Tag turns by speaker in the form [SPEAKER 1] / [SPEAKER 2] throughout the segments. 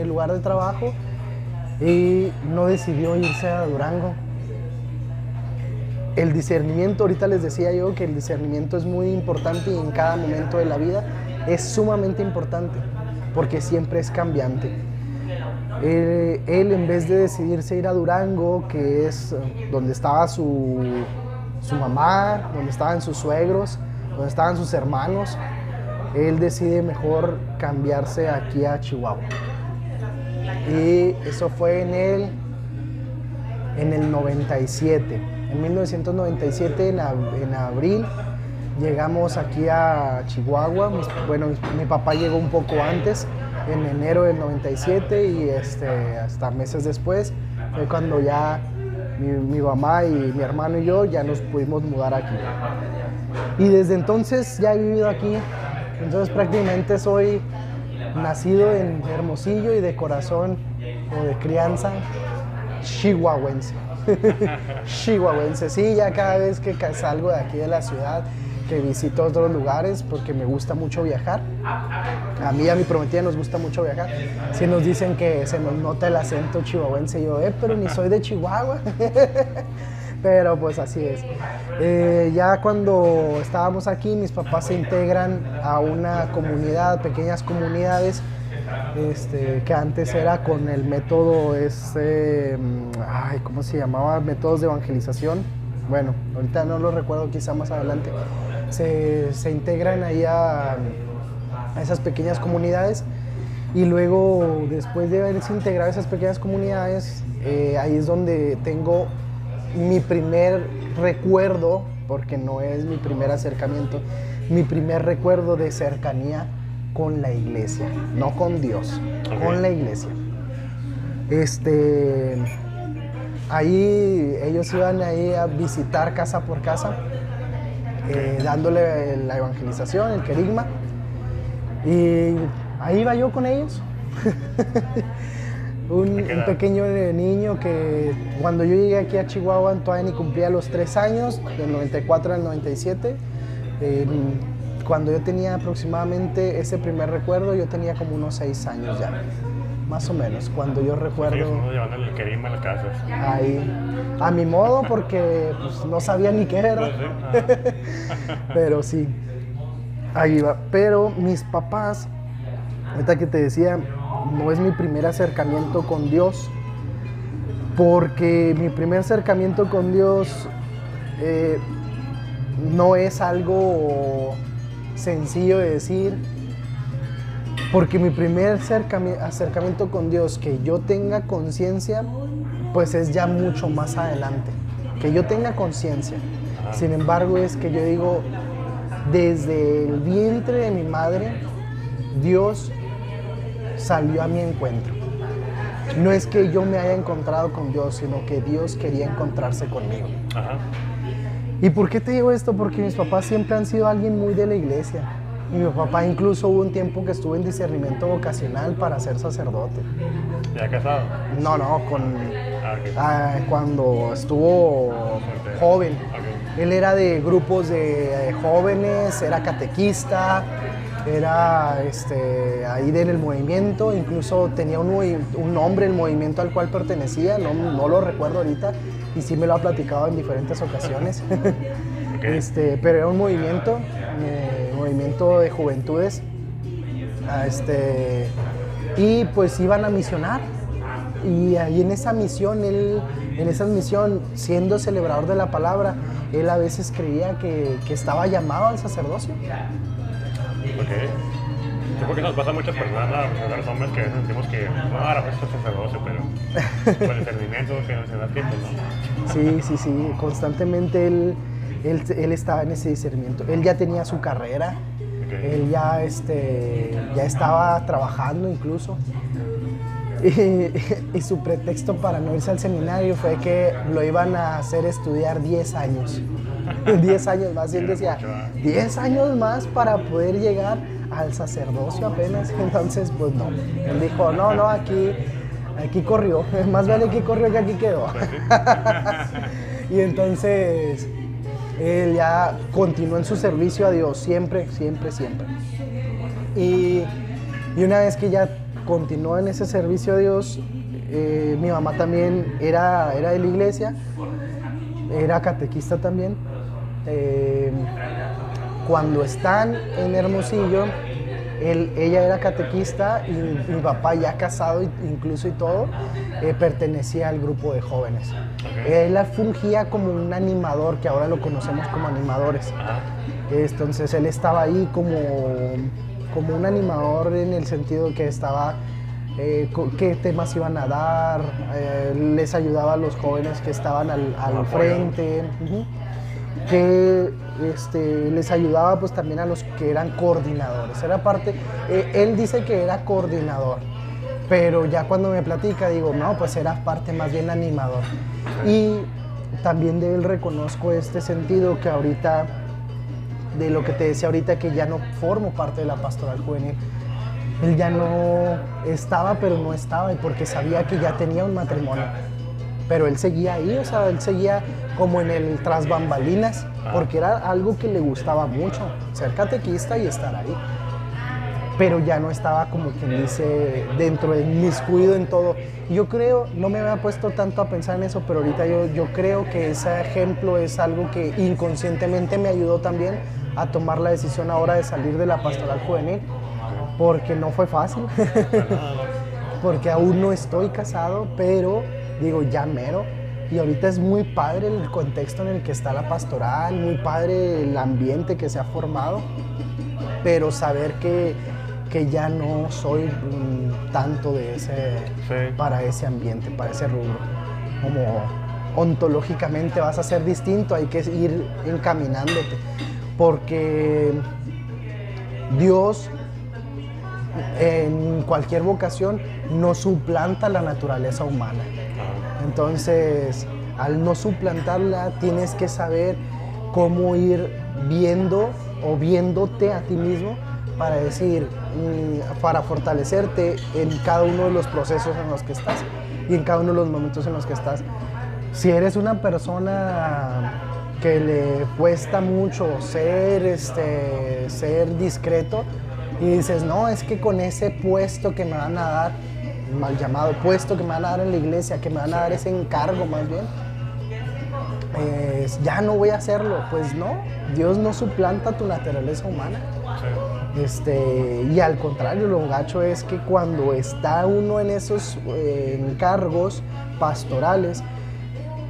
[SPEAKER 1] el lugar de trabajo y no decidió irse a Durango. El discernimiento, ahorita les decía yo que el discernimiento es muy importante y en cada momento de la vida es sumamente importante porque siempre es cambiante. Él en vez de decidirse ir a Durango, que es donde estaba su mamá, donde estaban sus suegros, donde estaban sus hermanos, él decide mejor cambiarse aquí a Chihuahua. Y eso fue en el 97. En 1997, en abril, llegamos aquí a Chihuahua. Mi papá llegó un poco antes, en enero del 97, y hasta meses después fue cuando ya mi mamá y mi hermano y yo ya nos pudimos mudar aquí. Y desde entonces ya he vivido aquí. Entonces prácticamente soy nacido en Hermosillo y de corazón o de crianza chihuahuense. Chihuahuense, sí, ya cada vez que salgo de aquí de la ciudad, que visito otros lugares, porque me gusta mucho viajar. A mí y a mi prometida nos gusta mucho viajar. Si nos dicen que se nos nota el acento chihuahuense, yo, pero ni soy de Chihuahua. Pero pues así es. Ya cuando estábamos aquí, mis papás se integran a una comunidad, pequeñas comunidades, que antes era con el método, ¿cómo se llamaba? Métodos de evangelización. Bueno, ahorita no lo recuerdo, quizá más adelante. Se integran ahí a esas pequeñas comunidades y luego, después de haberse integrado a esas pequeñas comunidades, ahí es donde tengo mi primer recuerdo, porque no es mi primer acercamiento, mi primer recuerdo de cercanía con la iglesia, no con Dios, con la iglesia. Ahí ellos iban ahí a visitar casa por casa, dándole la evangelización, el querigma, y ahí iba yo con ellos. Un pequeño niño que cuando yo llegué aquí a Chihuahua todavía ni cumplía los 3 años, del 94 al 97. Cuando yo tenía aproximadamente ese primer recuerdo, yo tenía como unos 6 años ya, más o menos, cuando yo recuerdo...
[SPEAKER 2] Sí, llevando el querigma a la casa.
[SPEAKER 1] Ahí, a mi modo, porque pues, no sabía ni qué era. Pero sí, ahí iba. Pero mis papás, ahorita que te decía, no es mi primer acercamiento con Dios, porque mi primer acercamiento con Dios no es algo sencillo de decir, porque mi primer acercamiento con Dios, que yo tenga conciencia, pues es ya mucho más adelante, que yo tenga conciencia. Sin embargo, es que yo digo, desde el vientre de mi madre, Dios salió a mi encuentro. No es que yo me haya encontrado con Dios, sino que Dios quería encontrarse conmigo. Ajá. ¿Y por qué te digo esto? Porque mis papás siempre han sido alguien muy de la iglesia. Y mi papá incluso hubo un tiempo que estuvo en discernimiento vocacional para ser sacerdote.
[SPEAKER 2] ¿Ya casado?
[SPEAKER 1] No, cuando estuvo joven. Okay. Él era de grupos de jóvenes, era catequista, era ahí en el movimiento, incluso tenía un nombre, el movimiento al cual pertenecía, no lo recuerdo ahorita, y sí me lo ha platicado en diferentes ocasiones. Okay. Pero era un movimiento de juventudes, y pues iban a misionar, y ahí en esa misión, siendo celebrador de la palabra, él a veces creía que estaba llamado al sacerdocio.
[SPEAKER 2] Okay. Yo creo que nos pasa a muchas personas, a los hombres, que sentimos que ahora pues es sacerdocio, pero con el discernimiento que no se da tiempo, ¿no?
[SPEAKER 1] Sí, constantemente él estaba en ese discernimiento. Él ya tenía su carrera, okay. Él ya estaba trabajando incluso. Y su pretexto para no irse al seminario fue que lo iban a hacer estudiar 10 años. 10 años más, y él decía, 10 años más para poder llegar al sacerdocio apenas. Entonces, pues no. Él dijo, no, aquí corrió. Más vale que corrió que aquí quedó. Y entonces, él ya continuó en su servicio a Dios, siempre. Y una vez que ya continuó en ese servicio a Dios. Mi mamá también era de la iglesia, era catequista también. Cuando están en Hermosillo, ella era catequista y mi papá, ya casado incluso y todo, pertenecía al grupo de jóvenes. Él fungía como un animador, que ahora lo conocemos como animadores. Entonces él estaba ahí como un animador, en el sentido que estaba, qué temas iban a dar, les ayudaba a los jóvenes que estaban al frente, que les ayudaba pues también a los que eran coordinadores. Era parte, él dice que era coordinador, pero ya cuando me platica digo, no, pues era parte más bien animador. Y también de él reconozco este sentido que ahorita, de lo que te decía ahorita, que ya no formo parte de la pastoral juvenil. Él ya no estaba, pero no estaba, porque sabía que ya tenía un matrimonio. Pero él seguía ahí, o sea, él seguía como en el tras bambalinas, porque era algo que le gustaba mucho, ser catequista y estar ahí. Pero ya no estaba, como quien dice, dentro de inmiscuido en todo. Y yo creo, no me había puesto tanto a pensar en eso, pero ahorita yo creo que ese ejemplo es algo que inconscientemente me ayudó también a tomar la decisión ahora de salir de la pastoral juvenil, porque no fue fácil, porque aún no estoy casado, pero digo, ya mero. Y ahorita es muy padre el contexto en el que está la pastoral, muy padre el ambiente que se ha formado, pero saber que ya no soy tanto de para ese ambiente, para ese rubro. Como ontológicamente vas a ser distinto, hay que ir encaminándote, porque Dios en cualquier vocación no suplanta la naturaleza humana. Entonces, al no suplantarla, tienes que saber cómo ir viendo o viéndote a ti mismo para decir, para fortalecerte en cada uno de los procesos en los que estás y en cada uno de los momentos en los que estás. Si eres una persona que le cuesta mucho ser discreto y dices, no, es que con ese puesto que me van a dar, mal llamado puesto que me van a dar en la iglesia, que me van a dar ese encargo más bien, ya no voy a hacerlo. Pues no, Dios no suplanta tu naturaleza humana. Y al contrario, lo gacho es que cuando está uno en esos encargos pastorales,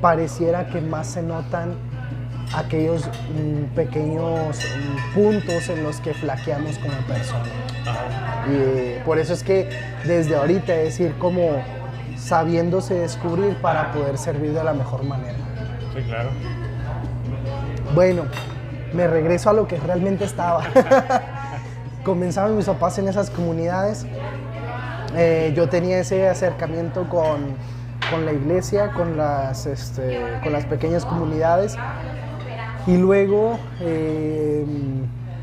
[SPEAKER 1] pareciera que más se notan aquellos pequeños puntos en los que flaqueamos como persona. Y por eso es que desde ahorita es ir como sabiéndose descubrir para poder servir de la mejor manera.
[SPEAKER 2] Sí, claro.
[SPEAKER 1] Bueno, me regreso a lo que realmente estaba. Comenzaban mis papás en esas comunidades. Yo tenía ese acercamiento con la iglesia, con las pequeñas comunidades. Y luego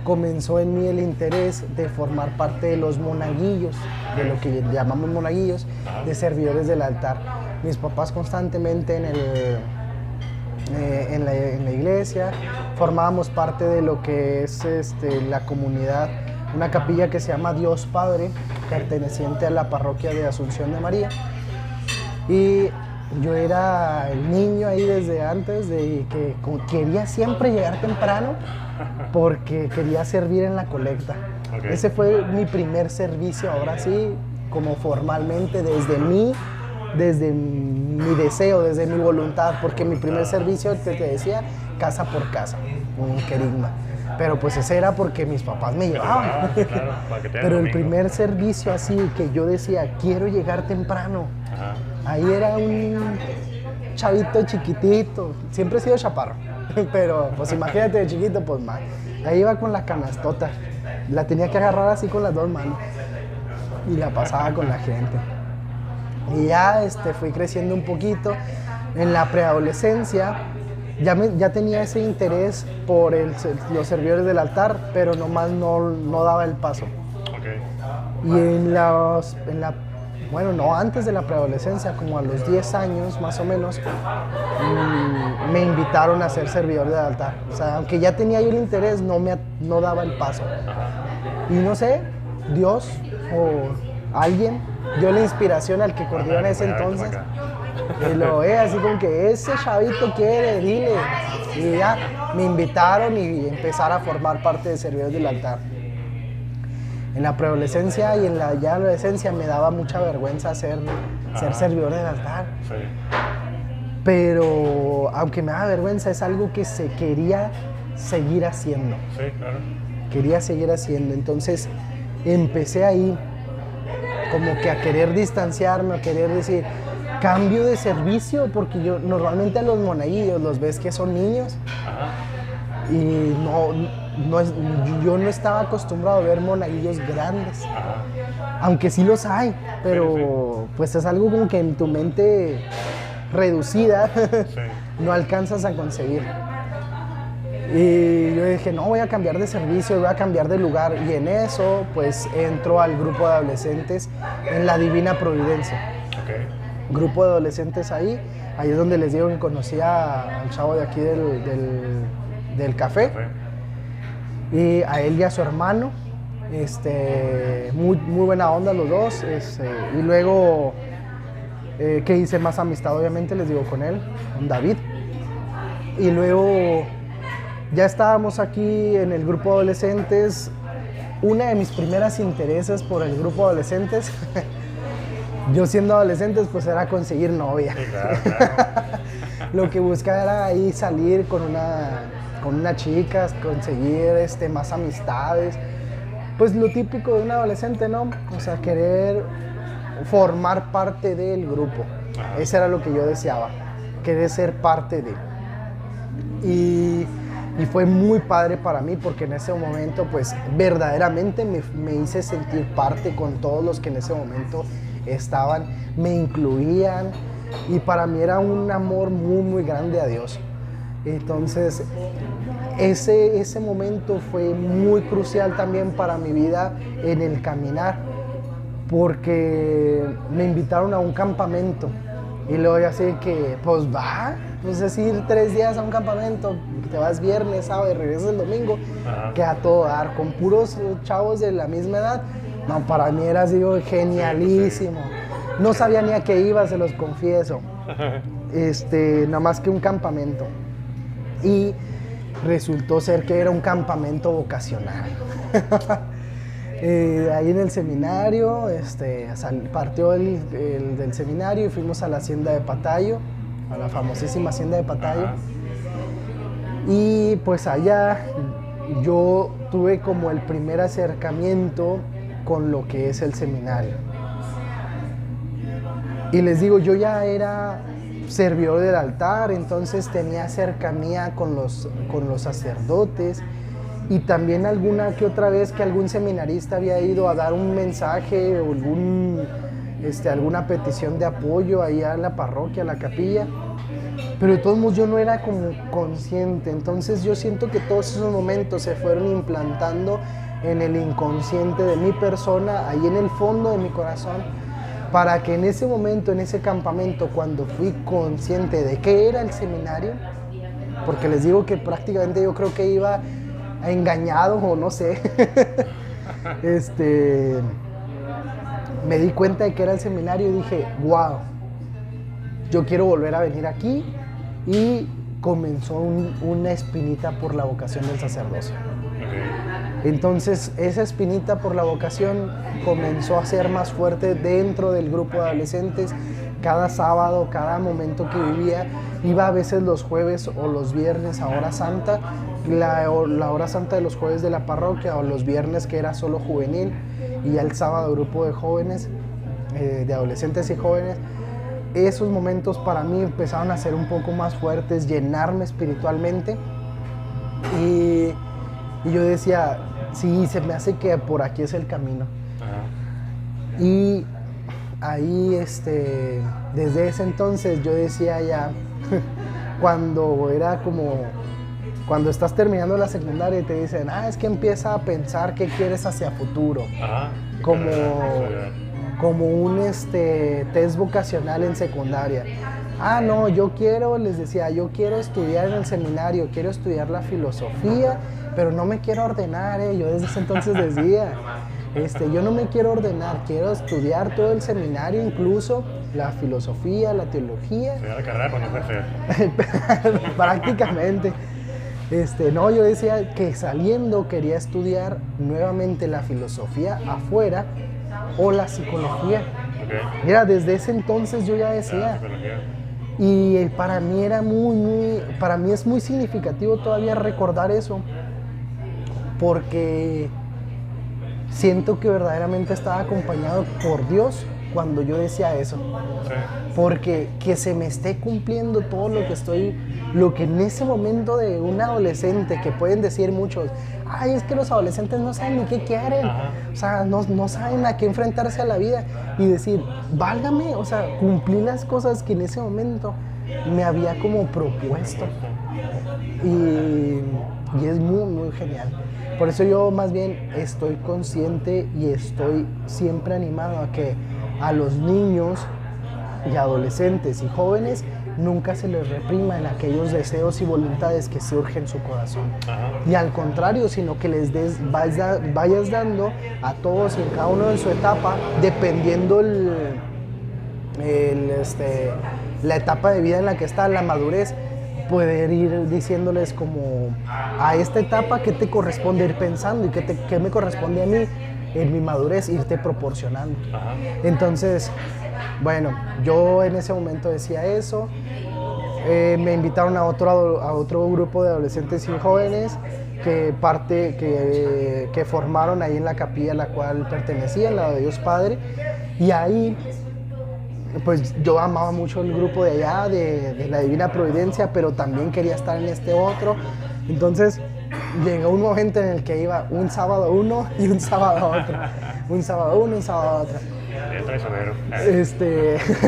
[SPEAKER 1] comenzó en mí el interés de formar parte de los monaguillos, de lo que llamamos monaguillos, de servidores del altar. Mis papás constantemente en la iglesia formábamos parte de lo que es la comunidad, una capilla que se llama Dios Padre, perteneciente a la parroquia de Asunción de María. Y yo era el niño ahí desde antes, de que quería siempre llegar temprano porque quería servir en la colecta. Ese fue mi primer servicio, ahora sí, como formalmente, desde mi deseo, desde mi voluntad, porque mi primer servicio, te decía, casa por casa, un querigma. Pero pues ese era porque mis papás me llevaban.
[SPEAKER 2] Claro,
[SPEAKER 1] pero el primer servicio así, que yo decía, quiero llegar temprano. Ahí era un chavito chiquitito, siempre he sido chaparro, pero pues imagínate de chiquito, pues más. Ahí iba con la canastota, la tenía que agarrar así con las dos manos y la pasaba con la gente. Y ya fui creciendo un poquito. En la preadolescencia ya tenía ese interés por los servidores del altar, pero nomás no daba el paso. Y bueno, no, antes de la preadolescencia, como a los 10 años más o menos, me invitaron a ser servidor del altar. O sea, aunque ya tenía yo el interés, no daba el paso. Y no sé, Dios o alguien, yo la inspiración al que coordinó en ese entonces. Y lo ve así como que ese chavito quiere, dile. Y ya me invitaron y empezar a formar parte de servidores del altar. En la preadolescencia y en la ya adolescencia me daba mucha vergüenza ser servidor del altar.
[SPEAKER 2] Sí.
[SPEAKER 1] Pero aunque me daba vergüenza, es algo que se quería seguir haciendo.
[SPEAKER 2] Sí, claro.
[SPEAKER 1] Quería seguir haciendo. Entonces empecé ahí como que a querer distanciarme, a querer decir, cambio de servicio, porque yo normalmente a los monaguillos los ves que son niños.
[SPEAKER 2] Ajá.
[SPEAKER 1] Y yo no estaba acostumbrado a ver monaguillos grandes.
[SPEAKER 2] Ajá.
[SPEAKER 1] Aunque sí los hay, pero
[SPEAKER 2] Sí.
[SPEAKER 1] pues es algo como que en tu mente reducida
[SPEAKER 2] Sí.
[SPEAKER 1] no alcanzas a conseguir. Y yo dije, no, voy a cambiar de servicio, voy a cambiar de lugar. Y en eso, pues entro al grupo de adolescentes en la Divina Providencia.
[SPEAKER 2] Okay.
[SPEAKER 1] Grupo de adolescentes ahí es donde les digo que conocí al chavo de aquí del café. Y a él y a su hermano, muy buena onda los dos. Y luego, que hice más amistad, obviamente, les digo, con él, con David. Y luego, ya estábamos aquí en el grupo de adolescentes. Una de mis primeras intereses por el grupo de adolescentes, yo siendo adolescentes, pues era conseguir novia.
[SPEAKER 2] Sí, claro.
[SPEAKER 1] Lo que buscaba era ahí salir con una chica, conseguir más amistades. Pues lo típico de un adolescente, ¿no? O sea, querer formar parte del grupo.
[SPEAKER 2] Ajá.
[SPEAKER 1] Eso era lo que yo deseaba, querer ser parte de. Y fue muy padre para mí porque en ese momento, pues verdaderamente me hice sentir parte con todos los que en ese momento estaban, me incluían, y para mí era un amor muy, muy grande a Dios. Entonces, ese momento fue muy crucial también para mi vida en el caminar, porque me invitaron a un campamento. Y luego yo así que, pues va, pues es ir 3 días a un campamento, te vas viernes, sábado y regresas el domingo, que a todo dar, con puros chavos de la misma edad. No, para mí era así, genialísimo. No sabía ni a qué iba, se los confieso. Nada más que un campamento. Y resultó ser que era un campamento vocacional. Ahí en el seminario, partió el del seminario y fuimos a la hacienda de Patayo, a la famosísima hacienda de Patayo. Y pues allá yo tuve como el primer acercamiento con lo que es el seminario. Y les digo, yo ya era servidor del altar, entonces tenía cercanía con los sacerdotes. Y también alguna que otra vez que algún seminarista había ido a dar un mensaje o alguna petición de apoyo allá en la parroquia, en la capilla. Pero de todos modos yo no era como consciente. Entonces yo siento que todos esos momentos se fueron implantando en el inconsciente de mi persona, ahí en el fondo de mi corazón, para que en ese momento, en ese campamento, cuando fui consciente de qué era el seminario, porque les digo que prácticamente yo creo que iba engañado o no sé, me di cuenta de que era el seminario y dije, wow, yo quiero volver a venir aquí, y comenzó una espinita por la vocación del sacerdocio. Entonces esa espinita por la vocación comenzó a ser más fuerte dentro del grupo de adolescentes. Cada sábado, cada momento que vivía, iba a veces los jueves o los viernes a hora santa, la hora santa de los jueves de la parroquia, o los viernes que era solo juvenil, y ya el sábado grupo de jóvenes, de adolescentes y jóvenes. Esos momentos para mí empezaron a ser un poco más fuertes, llenarme espiritualmente, y yo decía, sí, se me hace que por aquí es el camino. Ajá. Y ahí, desde ese entonces yo decía ya, cuando estás terminando la secundaria y te dicen, es que empieza a pensar qué quieres hacia futuro. Ajá. Como un test vocacional en secundaria. No, les decía, yo quiero estudiar en el seminario, quiero estudiar la filosofía, pero no me quiero ordenar, yo desde ese entonces decía, yo no me quiero ordenar, quiero estudiar todo el seminario, incluso la filosofía, la teología.
[SPEAKER 2] Estudiar la carrera para no ser feo.
[SPEAKER 1] Prácticamente. No, yo decía que saliendo quería estudiar nuevamente la filosofía afuera o la psicología.
[SPEAKER 2] Okay.
[SPEAKER 1] Mira, desde ese entonces yo ya decía. Y para mí era para mí es muy significativo todavía recordar eso, porque siento que verdaderamente estaba acompañado por Dios cuando yo decía eso.
[SPEAKER 2] Sí.
[SPEAKER 1] Porque que se me esté cumpliendo todo lo que en ese momento de un adolescente, que pueden decir muchos, ay, es que los adolescentes no saben ni qué quieren,
[SPEAKER 2] Ajá.
[SPEAKER 1] o sea, no saben a qué enfrentarse a la vida, y decir, válgame, o sea, cumplí las cosas que en ese momento me había como propuesto, y es muy genial. Por eso yo más bien estoy consciente y estoy siempre animado a que a los niños y adolescentes y jóvenes nunca se les repriman aquellos deseos y voluntades que surgen en su corazón.
[SPEAKER 2] Ajá.
[SPEAKER 1] Y al contrario, sino que les vayas dando a todos y en cada uno de su etapa, dependiendo la etapa de vida en la que está, la madurez, poder ir diciéndoles como a esta etapa qué te corresponde ir pensando y qué me corresponde a mí en mi madurez irte proporcionando.
[SPEAKER 2] Ajá.
[SPEAKER 1] Entonces, bueno, yo en ese momento decía eso. Me invitaron a otro grupo de adolescentes y jóvenes que formaron ahí en la capilla a la cual pertenecía, la de Dios Padre, y ahí pues yo amaba mucho el grupo de allá, de la Divina Providencia, pero también quería estar en este otro. Entonces llegó un momento en el que iba un sábado a uno y un sábado a otro, un sábado a uno y un sábado a otro.
[SPEAKER 2] Es traicionero.